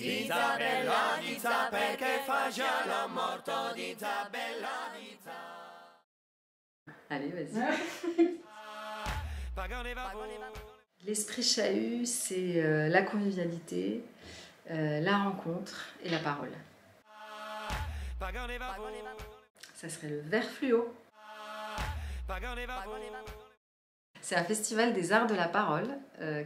Bella Dita, perché fa già la morto Dita, bella Dita. Allez, vas-y. L'esprit chahut, c'est la convivialité, la rencontre et la parole. Ça serait le vert fluo. C'est un festival des arts de la parole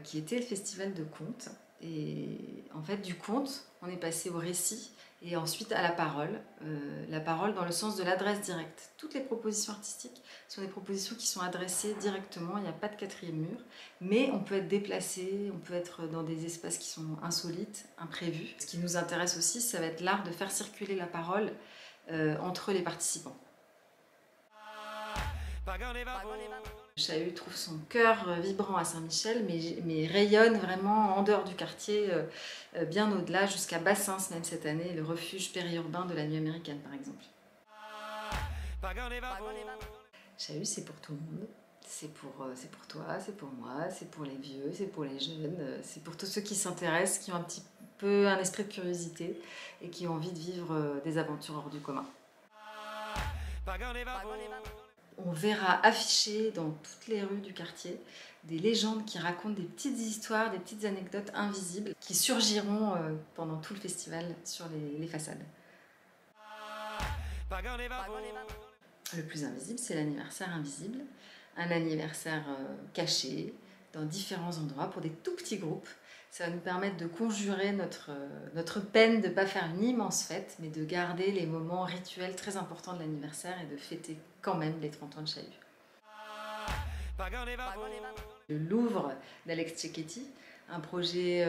qui était le festival de contes. Et en fait, du conte, on est passé au récit et ensuite à la parole dans le sens de l'adresse directe. Toutes les propositions artistiques sont des propositions qui sont adressées directement, il n'y a pas de quatrième mur, mais on peut être déplacé, on peut être dans des espaces qui sont insolites, imprévus. Ce qui nous intéresse aussi, ça va être l'art de faire circuler la parole entre les participants. Le chahut trouve son cœur vibrant à Saint-Michel, mais rayonne vraiment en dehors du quartier, bien au-delà, jusqu'à Bassins même cette année, le refuge périurbain de la nuit américaine par exemple. Chahut, c'est pour tout le monde. C'est pour toi, c'est pour moi, c'est pour les vieux, c'est pour les jeunes, c'est pour tous ceux qui s'intéressent, qui ont un petit peu un esprit de curiosité et qui ont envie de vivre des aventures hors du commun. On verra affichées dans toutes les rues du quartier des légendes qui racontent des petites histoires, des petites anecdotes invisibles qui surgiront pendant tout le festival sur les façades. Le plus invisible, c'est l'anniversaire invisible. Un anniversaire caché dans différents endroits pour des tout petits groupes. Ça va nous permettre de conjurer notre peine de ne pas faire une immense fête, mais de garder les moments rituels très importants de l'anniversaire et de fêter quand même les 30 ans de chahut. Le Louvre d'Alex Cecchetti, un projet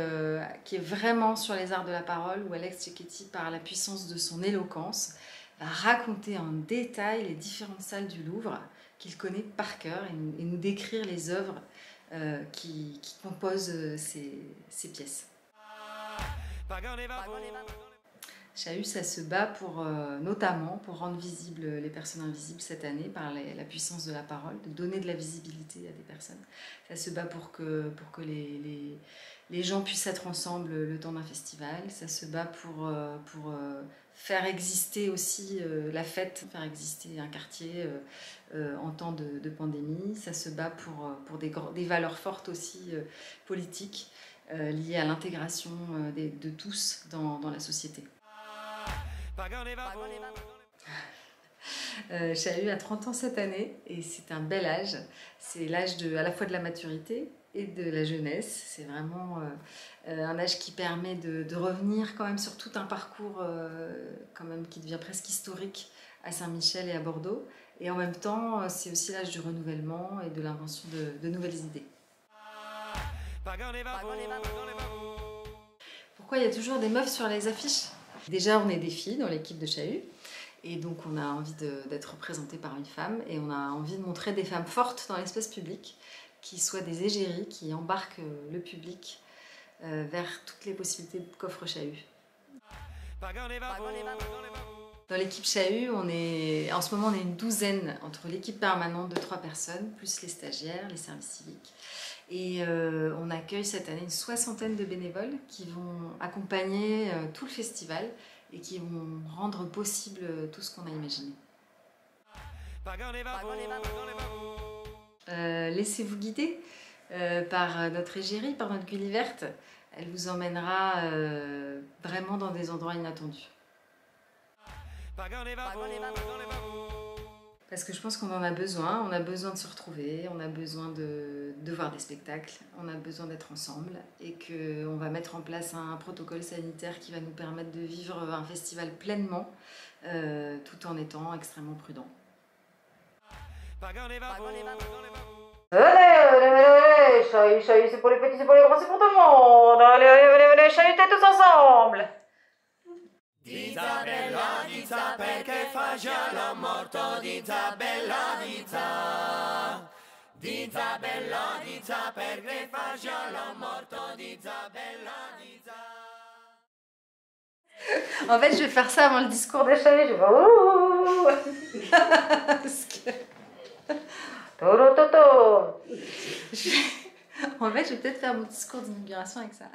qui est vraiment sur les arts de la parole, où Alex Cecchetti, par la puissance de son éloquence, va raconter en détail les différentes salles du Louvre qu'il connaît par cœur et nous décrire les œuvres qui composent ces pièces. Chahut, ça se bat notamment pour rendre visibles les personnes invisibles cette année par la puissance de la parole, de donner de la visibilité à des personnes. Ça se bat pour que les gens puissent être ensemble le temps d'un festival. Ça se bat pour faire exister aussi la fête, faire exister un quartier en temps de pandémie. Ça se bat pour des valeurs fortes aussi politiques liées à l'intégration de tous dans la société. Chahut a 30 ans cette année et c'est un bel âge. C'est l'âge à la fois de la maturité et de la jeunesse. C'est vraiment un âge qui permet de revenir quand même sur tout un parcours quand même qui devient presque historique à Saint-Michel et à Bordeaux. Et en même temps, c'est aussi l'âge du renouvellement et de l'invention de nouvelles idées. Pourquoi il y a toujours des meufs sur les affiches ? Déjà, on est des filles dans l'équipe de chahut et donc on a envie d'être représentées par une femme et on a envie de montrer des femmes fortes dans l'espace public qui soient des égéries, qui embarquent le public vers toutes les possibilités qu'offre chahut. Dans l'équipe chahut, en ce moment on est une douzaine entre l'équipe permanente de 3 personnes, plus les stagiaires, les services civiques. Et on accueille cette année une 60aine de bénévoles qui vont accompagner tout le festival et qui vont rendre possible tout ce qu'on a imaginé. Laissez-vous guider par notre égérie, par notre Gulliverte. Elle vous emmènera vraiment dans des endroits inattendus. Parce que je pense qu'on en a besoin de se retrouver, on a besoin de voir des spectacles, on a besoin d'être ensemble et qu'on va mettre en place un protocole sanitaire qui va nous permettre de vivre un festival pleinement tout en étant extrêmement prudent. Allez, chahut, c'est pour les petits, c'est pour les grands, c'est pour tout le monde. Allez, chahutez tous ensemble. Dita bella Dita, perché fa già la morto Dita bella Dita. Dita bella Dita, perché fa già la morto Dita bella Dita. En fait, je vais faire ça avant le discours de chahut. Je vais faire ouh. Parce que... En fait, je vais peut-être faire mon discours d'inauguration avec ça.